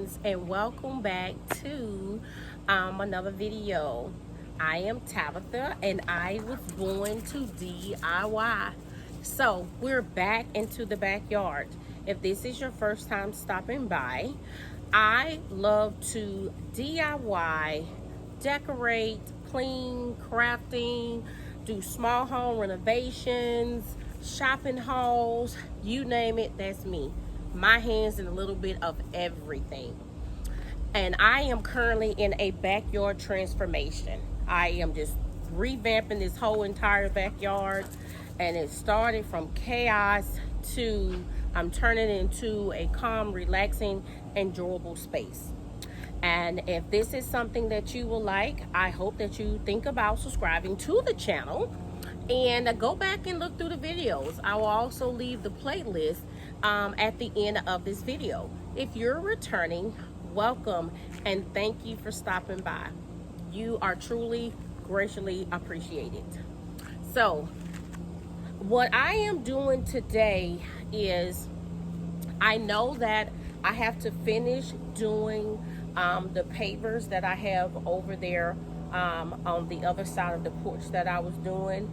friends, and welcome back to another video. I am Tabitha and I was born to DIY. So we're back into the backyard. If this is your first time stopping by, I love to DIY, decorate, clean, crafting, do small home renovations, shopping hauls, you name it, that's me. My hands in a little bit of everything. And I am currently in a backyard transformation. I am just revamping this whole entire backyard, and it started from chaos to I'm turning it into a calm, relaxing, enjoyable space. And if this is something that you will like, I hope that you think about subscribing to the channel and go back and look through the videos. I will also leave the playlist at the end of this video. If you're returning, welcome and thank you for stopping by. You are truly graciously appreciated. So what I am doing today is I know that I have to finish doing the pavers that I have over there on the other side of the porch that I was doing,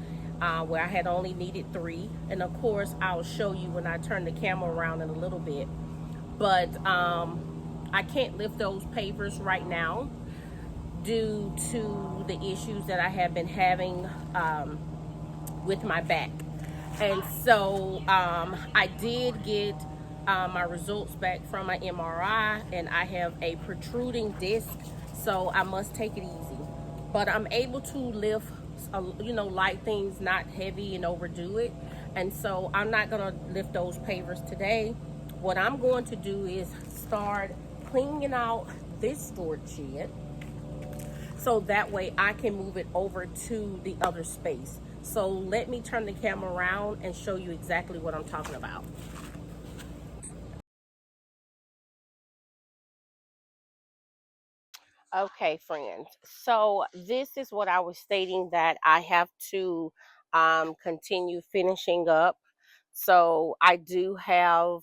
where I had only needed 3. And of course, I'll show you when I turn the camera around in a little bit. But I can't lift those pavers right now due to the issues that I have been having with my back. And so I did get my results back from my MRI, and I have a protruding disc, so I must take it easy. But I'm able to lift, light things, not heavy and overdo it. And so I'm not gonna lift those pavers today. What I'm going to do is start cleaning out this storage shed, so that way I can move it over to the other space. So let me turn the camera around and show you exactly what I'm talking about. Okay, friends. So this is what I was stating that I have to continue finishing up. So I do have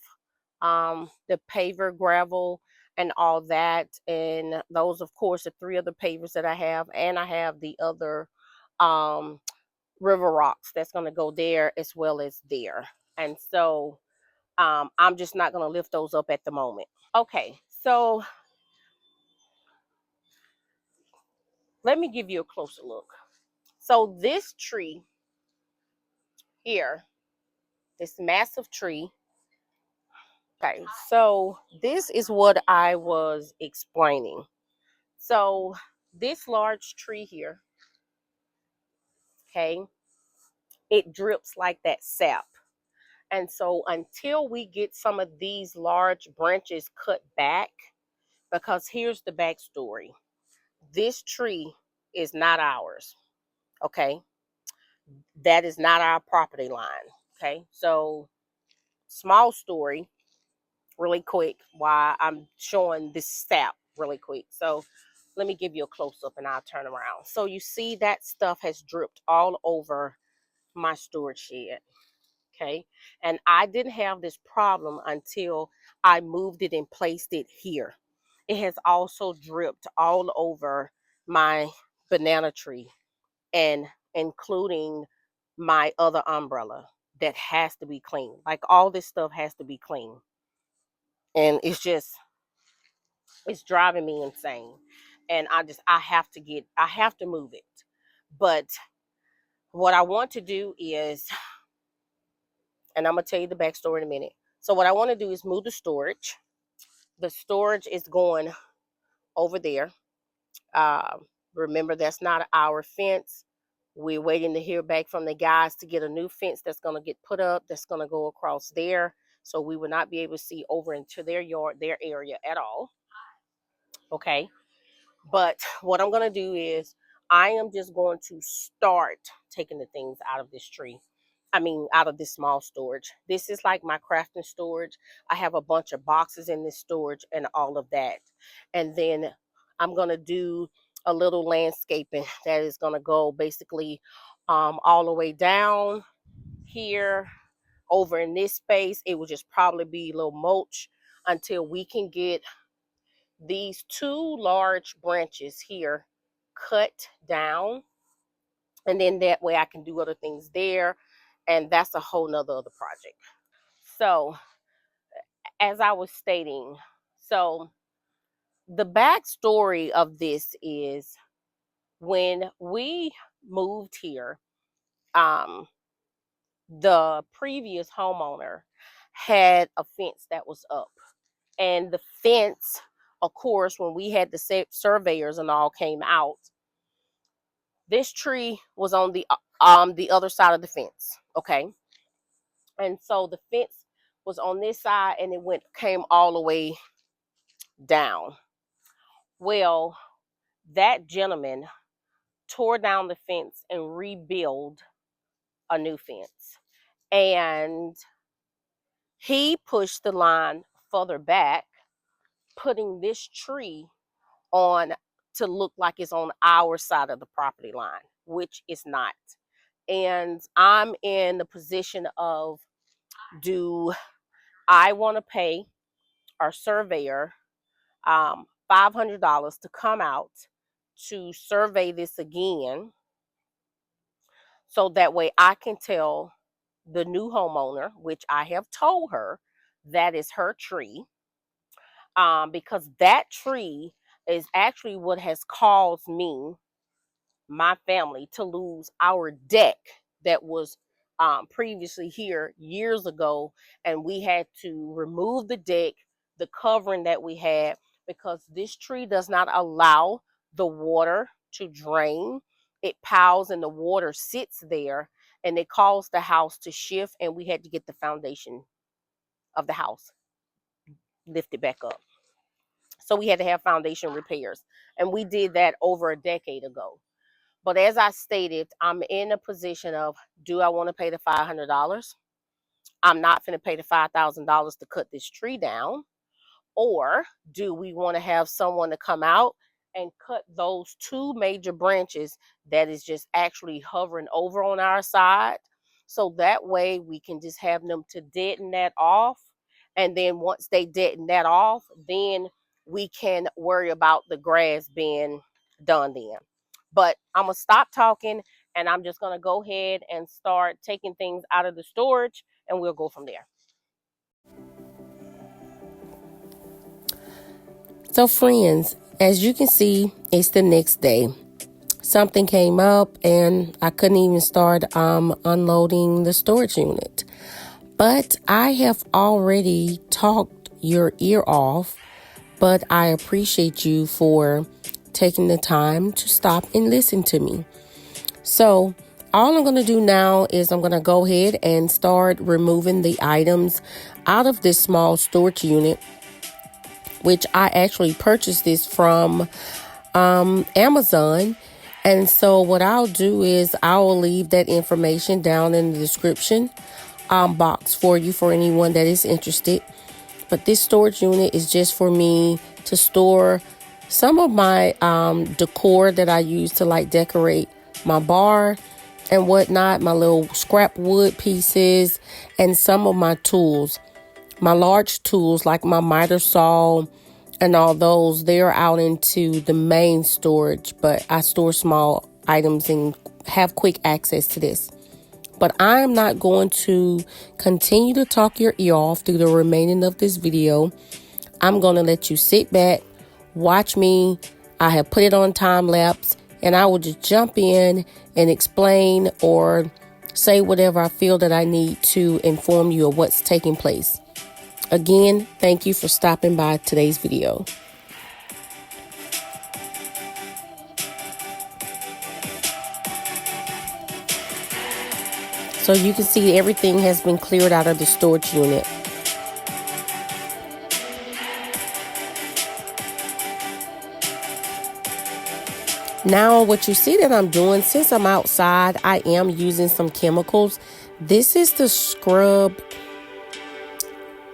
the paver gravel and all that. And those, of course, are 3 other pavers that I have. And I have the other um, river rocks that's going to go there as well as there. And so I'm just not going to lift those up at the moment. Okay, so let me give you a closer look. So this tree here, this massive tree. Okay, so this is what I was explaining. So this large tree here, okay, it drips like that sap. And so until we get some of these large branches cut back, because here's the backstory. This tree is not ours, okay? That is not our property line, okay? So small story, really quick, why I'm showing this sap really quick. So let me give you a close-up and I'll turn around. So you see that stuff has dripped all over my storage shed, okay? And I didn't have this problem until I moved it and placed it here. It has also dripped all over my banana tree, and including my other umbrella that has to be clean. Like all this stuff has to be clean. And it's driving me insane. And I have to move it. But what I want to do is, and I'm gonna tell you the backstory in a minute. So what I want to do is move the storage. The storage is going over there. Uh, Remember, that's not our fence. We're waiting to hear back from the guys to get a new fence that's going to get put up, that's going to go across there. So we will not be able to see over into their yard, their area at all. Okay. But what I'm going to do is I am just going to start taking the things out of this tree. I mean, out of this small storage. This is like my crafting storage. I have a bunch of boxes in this storage and all of that. And then I'm going to do a little landscaping that is going to go basically all the way down here over in this space. It will just probably be a little mulch until we can get these two large branches here cut down, and then that way I can do other things there, and that's a whole nother other project. So as I was stating, so the backstory of this is when we moved here, the previous homeowner had a fence that was up, and the fence, of course, when we had the surveyors and all came out, this tree was on the other side of the fence, okay? And so the fence was on this side and it came all the way down. Well, that gentleman tore down the fence and rebuilt a new fence. And he pushed the line further back, putting this tree on to look like it's on our side of the property line, which it's not. And I'm in the position of, do I want to pay our surveyor $500 to come out to survey this again, so that way I can tell the new homeowner, which I have told her that is her tree, because that tree is actually what has caused me, my family, to lose our deck that was previously here years ago, and we had to remove the deck, the covering that we had, because this tree does not allow the water to drain. It piles and the water sits there, and it caused the house to shift, and we had to get the foundation of the house lifted back up. So we had to have foundation repairs, and we did that over a decade ago. But as I stated, I'm in a position of, do I want to pay the $500? I'm not going to pay the $5,000 to cut this tree down. Or do we want to have someone to come out and cut those two major branches that is just actually hovering over on our side? So that way we can just have them to deaden that off. And then once they deaden that off, then we can worry about the grass being done then. But I'm going to stop talking, and I'm just going to go ahead and start taking things out of the storage, and we'll go from there. So friends, as you can see, it's the next day. Something came up and I couldn't even start unloading the storage unit. But I have already talked your ear off, but I appreciate you for taking the time to stop and listen to me. So all I'm going to do now is I'm going to go ahead and start removing the items out of this small storage unit, which I actually purchased this from Amazon. And so what I'll do is I will leave that information down in the description box for you, for anyone that is interested. But this storage unit is just for me to store some of my decor that I use to like decorate my bar and whatnot, my little scrap wood pieces, and some of my tools. My large tools like my miter saw and all those, they're out into the main storage, but I store small items and have quick access to this. But I am not going to continue to talk your ear off through the remaining of this video. I'm going to let you sit back, watch me. I have put it on time lapse, and I will just jump in and explain or say whatever I feel that I need to inform you of what's taking place. Again, thank you for stopping by today's video. So you can see everything has been cleared out of the storage unit. Now what you see that I'm doing, since I'm outside, I am using some chemicals. This is the scrub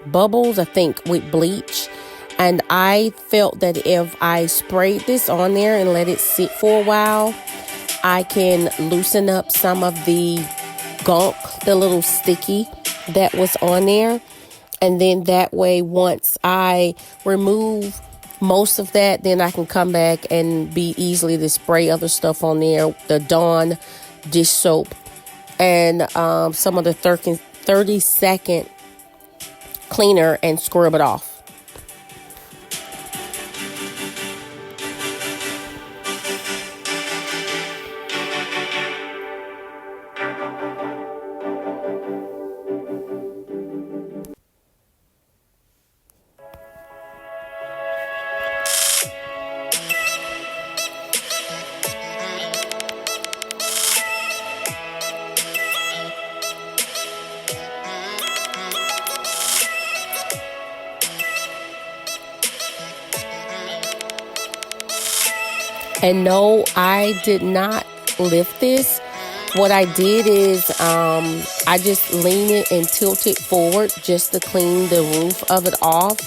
bubbles, I think, with bleach. And I felt that if I sprayed this on there and let it sit for a while, I can loosen up some of the gunk, the little sticky that was on there. And then that way, once I remove most of that, then I can come back and be easily to spray other stuff on there. The Dawn dish soap and some of the 30-second cleaner and scrub it off. And no, I did not lift this. What I did is I just lean it and tilt it forward just to clean the roof of it off.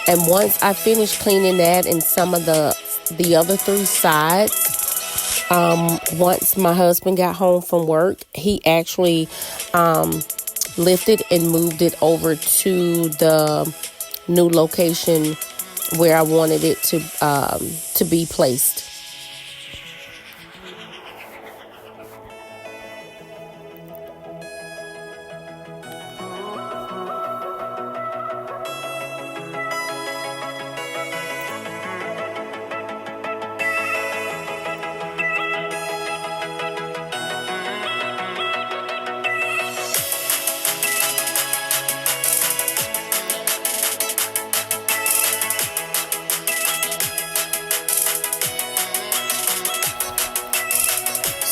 And once I finished cleaning that and some of the other 3 sides, once my husband got home from work, he actually lifted and moved it over to the new location where I wanted it to be placed.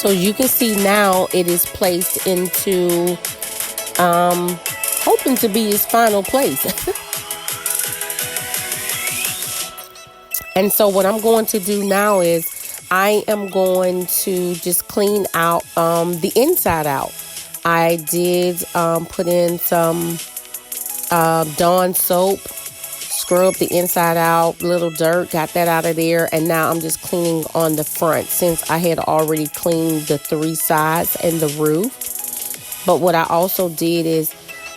So you can see now it is placed into, hoping to be its final place. And so what I'm going to do now is I am going to just clean out the inside out. I did put in some Dawn soap, scrub the inside out, little dirt, got that out of there, and now I'm just cleaning on the front since I had already cleaned the 3 sides and the roof. But what I also did is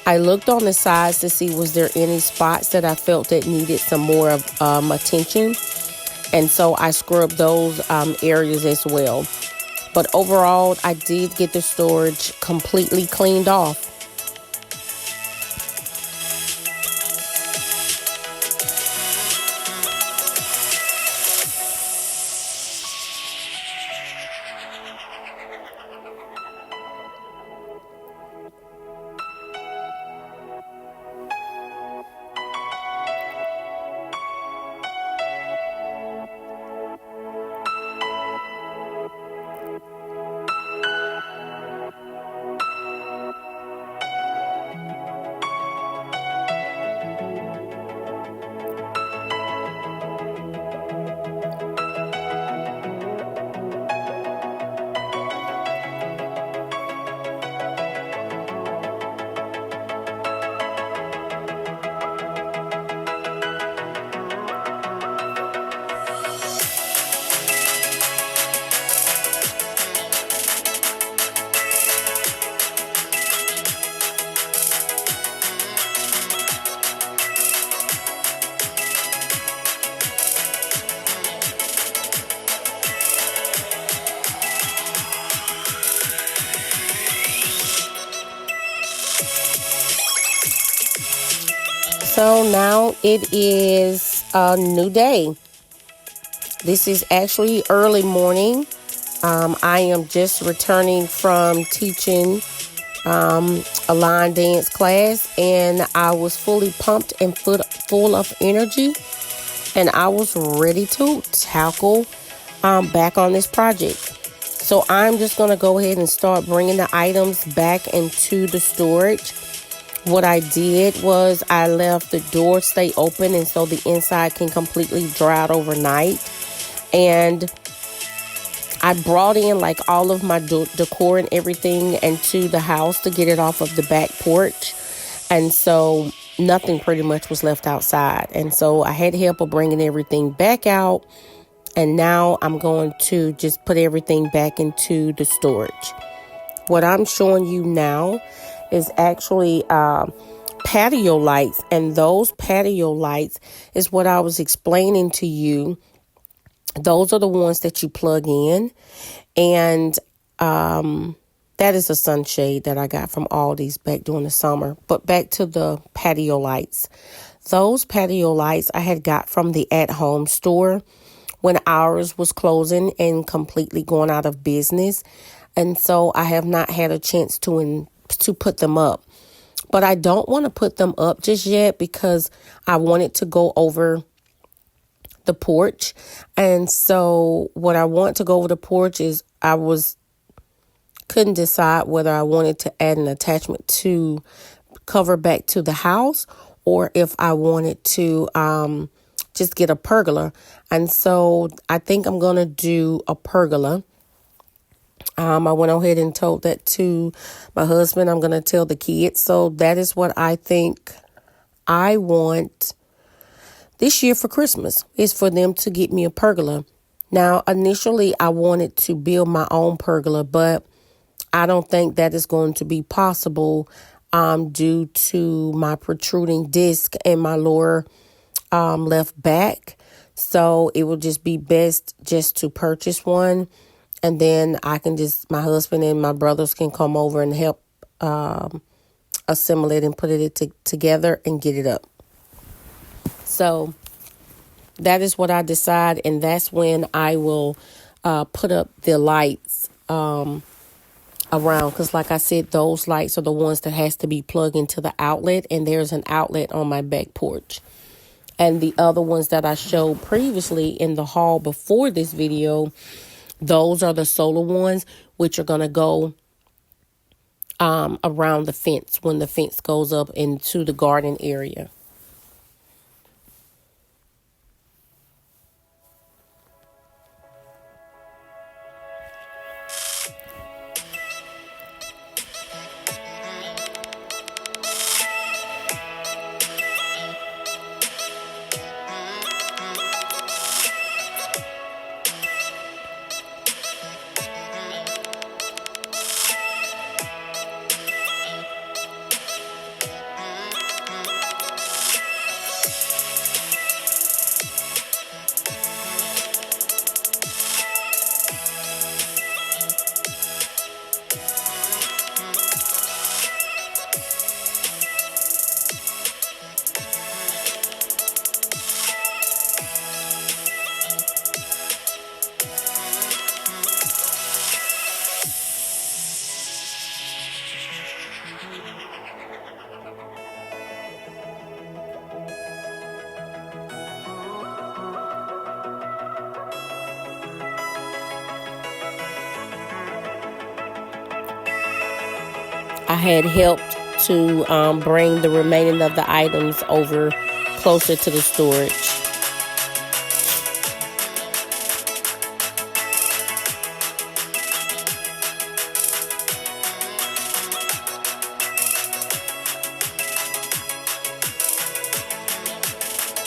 I looked on the sides to see was there any spots that I felt that needed some more of attention, and so I scrubbed those areas as well. But overall, I did get the storage completely cleaned off. So now it is a new day. This is actually early morning. I am just returning from teaching a line dance class, and I was fully pumped and full of energy, and I was ready to tackle back on this project. So I'm just going to go ahead and start bringing the items back into the storage. What I did was I left the door stay open, and so the inside can completely dry out overnight. And I brought in like all of my decor and everything into the house to get it off of the back porch. And so nothing pretty much was left outside. And so I had help of bringing everything back out. And now I'm going to just put everything back into the storage. What I'm showing you now is actually patio lights, and those patio lights is what I was explaining to you. Those are the ones that you plug in, and that is a sunshade that I got from Aldi's back during the summer. But back to the patio lights. Those patio lights I had got from the at-home store when ours was closing and completely going out of business. And so I have not had a chance to put them up. But I don't want to put them up just yet because I wanted to go over the porch. And so what I want to go over the porch is couldn't decide whether I wanted to add an attachment to cover back to the house or if I wanted to just get a pergola. And so I think I'm going to do a pergola. I went ahead and told that to my husband. I'm going to tell the kids. So that is what I think I want this year for Christmas, is for them to get me a pergola. Now, initially, I wanted to build my own pergola, but I don't think that is going to be possible due to my protruding disc in my lower left back. So it will just be best just to purchase one. And then my husband and my brothers can come over and help assemble it and put it together and get it up. So that is what I decide. And that's when I will put up the lights around. Because like I said, those lights are the ones that has to be plugged into the outlet. And there's an outlet on my back porch. And the other ones that I showed previously in the haul before this video, those are the solar ones, which are going to go around the fence when the fence goes up into the garden area. I had helped to bring the remaining of the items over closer to the storage.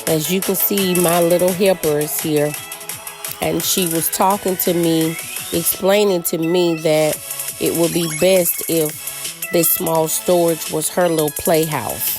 As you can see, my little helper is here, and she was talking to me, explaining to me that it would be best if this small storage was her little playhouse.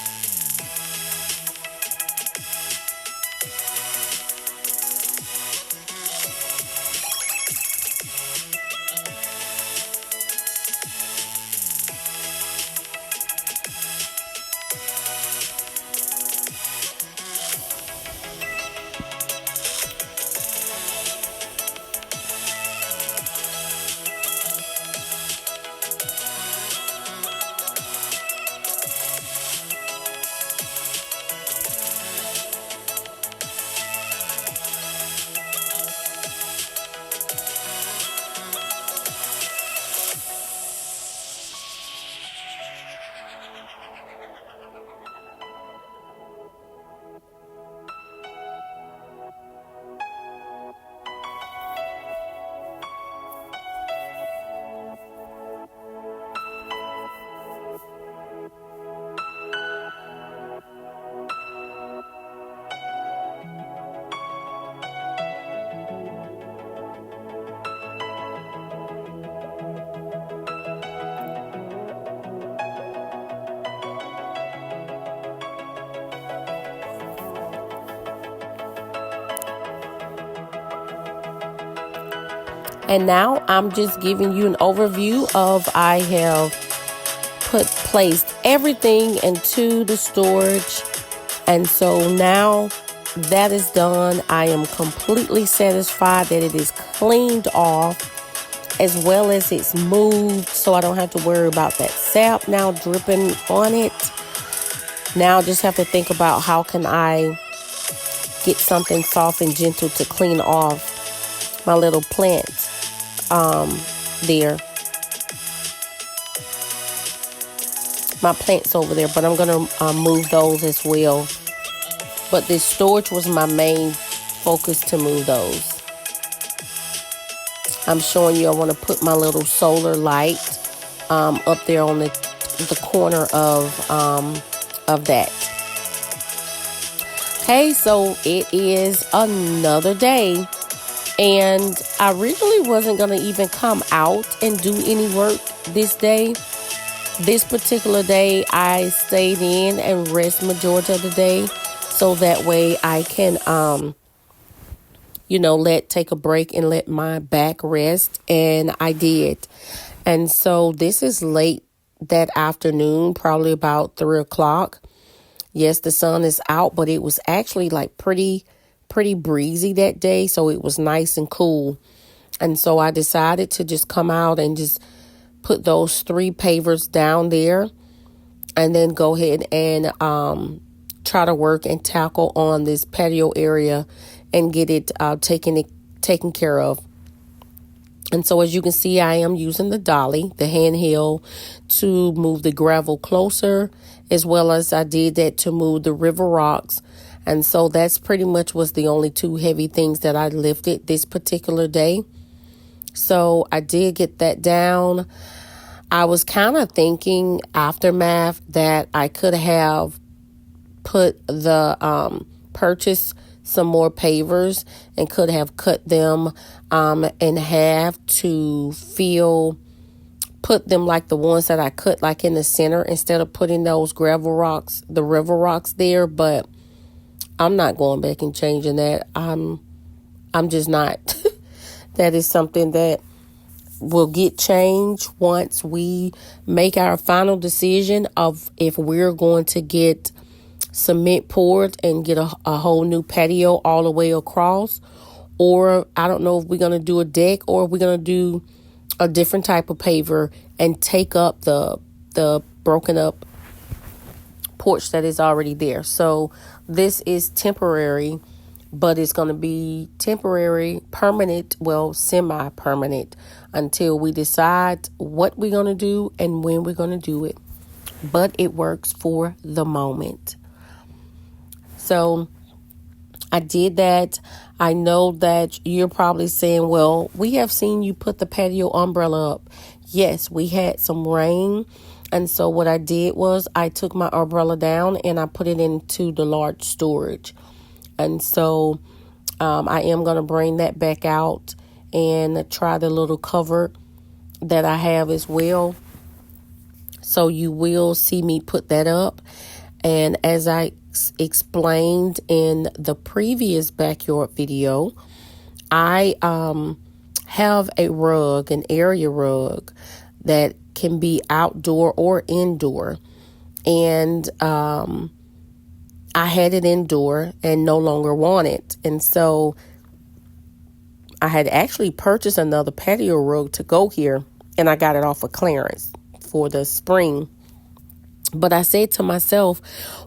And now I'm just giving you an overview of I have placed everything into the storage. And so now that is done, I am completely satisfied that it is cleaned off, as well as it's moved, so I don't have to worry about that sap now dripping on it. Now I just have to think about how can I get something soft and gentle to clean off my little plant there. My plants over there, but I'm gonna move those as well. But this storage was my main focus to move those. I'm showing you I want to put my little solar light up there on the corner of that. Okay, so it is another day, and I originally wasn't gonna even come out and do any work this day. This particular day, I stayed in and rest majority of the day, so that way I can take a break and let my back rest. And I did. And so this is late that afternoon, probably about 3 o'clock. Yes, the sun is out, but it was actually like pretty breezy that day. So it was nice and cool. And so I decided to just come out and just put those 3 pavers down there, and then go ahead and try to work and tackle on this patio area and get it taken care of. And so as you can see, I am using the dolly, the handheld, to move the gravel closer, as well as I did that to move the river rocks. And so that's pretty much was the only 2 heavy things that I lifted this particular day. So I did get that down. I was kind of thinking aftermath that I could have put purchase some more pavers and could have cut them in half to put them like the ones that I cut like in the center, instead of putting those gravel rocks, the river rocks there. But I'm not going back and changing that. I'm just not. That is something that will get changed once we make our final decision of if we're going to get cement poured and get a whole new patio all the way across, or I don't know if we're going to do a deck, or if we're going to do a different type of paver and take up the broken up porch that is already there. So this is temporary, but it's going to be temporary, permanent, well, semi-permanent, until we decide what we're going to do and when we're going to do it. But it works for the moment. So I did that. I know that you're probably saying, well, we have seen you put the patio umbrella up. Yes, we had some rain. And so what I did was I took my umbrella down and I put it into the large storage. And so I am going to bring that back out and try the little cover that I have as well. So you will see me put that up. And as I explained in the previous backyard video, I have a rug, an area rug that can be outdoor or indoor. And I had it indoor and no longer want it. And so I had actually purchased another patio rug to go here, and I got it off of clearance for the spring. But I said to myself,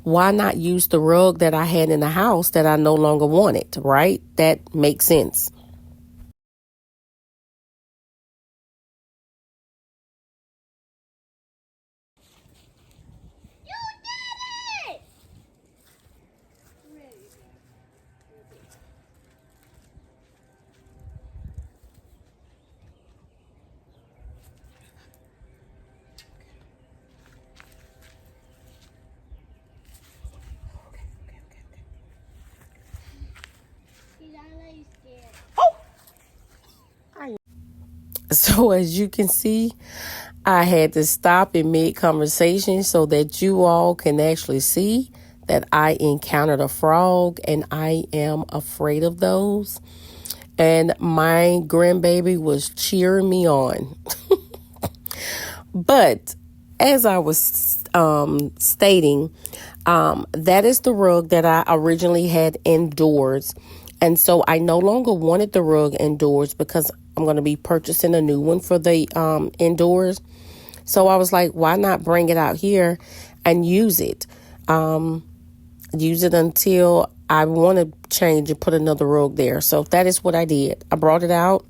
why not use the rug that I had in the house that I no longer wanted, right? That makes sense. So as you can see, I had to stop in mid-conversation so that you all can actually see that I encountered a frog, and I am afraid of those. and my grandbaby was cheering me on. But as I was stating, that is the rug that I originally had indoors. And so I no longer wanted the rug indoors because I'm going to be purchasing a new one for the indoors. So I was like, why not bring it out here and use it? Use it until I want to change and put another rug there. So that is what I did. I brought it out.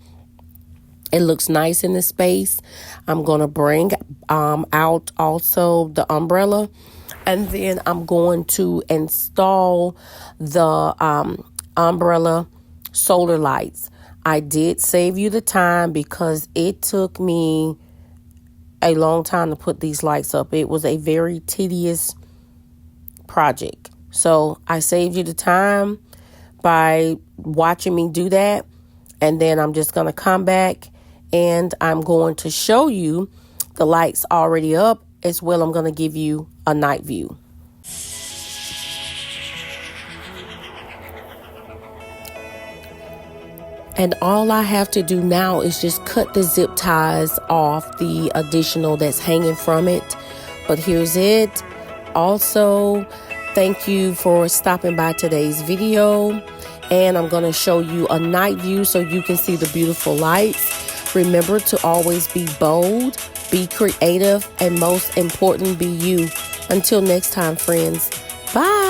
It looks nice in the space. I'm going to bring out also the umbrella. And then I'm going to install the umbrella solar lights. I did save you the time because it took me a long time to put these lights up. It was a very tedious project. So I saved you the time by watching me do that. And then I'm just going to come back and I'm going to show you the lights already up as well. I'm going to give you a night view. And all I have to do now is just cut the zip ties off the additional that's hanging from it. But here's it. Also, thank you for stopping by today's video. And I'm going to show you a night view so you can see the beautiful lights. Remember to always be bold, be creative, and most important, be you. Until next time, friends. Bye.